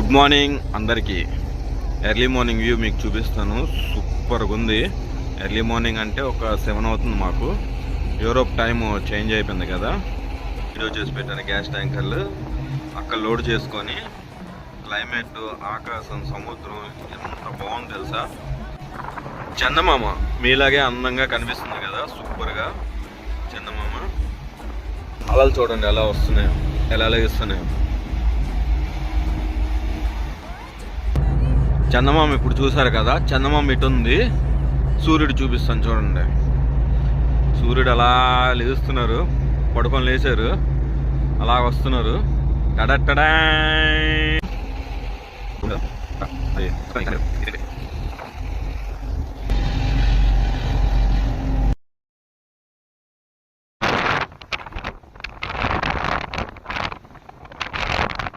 Good morning అందరికీ. Early morning view మీకు చూపిస్తాను. సూపర్గా ఉంది. ఎర్లీ మార్నింగ్ అంటే ఒక 7 అవుతుంది మాకు. యూరోప్ టైం చేంజ్ అయిపోయింది కదా. వీడియో చేసి పెట్టాను గ్యాస్ ట్యాంకర్లు అక్కడ లోడ్ చేసుకొని. క్లైమేట్, ఆకాశం, సముద్రం ఎంత బాగుంది తెలుసా. చందమామ మీలాగే అందంగా కనిపిస్తుంది కదా, సూపర్గా చందమామ. అలలు చూడండి ఎలా వస్తున్నాయో, ఎలా లేస్తున్నాయో. చందమామ ఇప్పుడు చూసారు కదా, చందమామ ఇటు ఉంది. సూర్యుడు చూపిస్తాను చూడండి. సూర్యుడు అలా లేస్తున్నారు, పడుకొని లేచారు, అలా వస్తున్నారు. టడటడా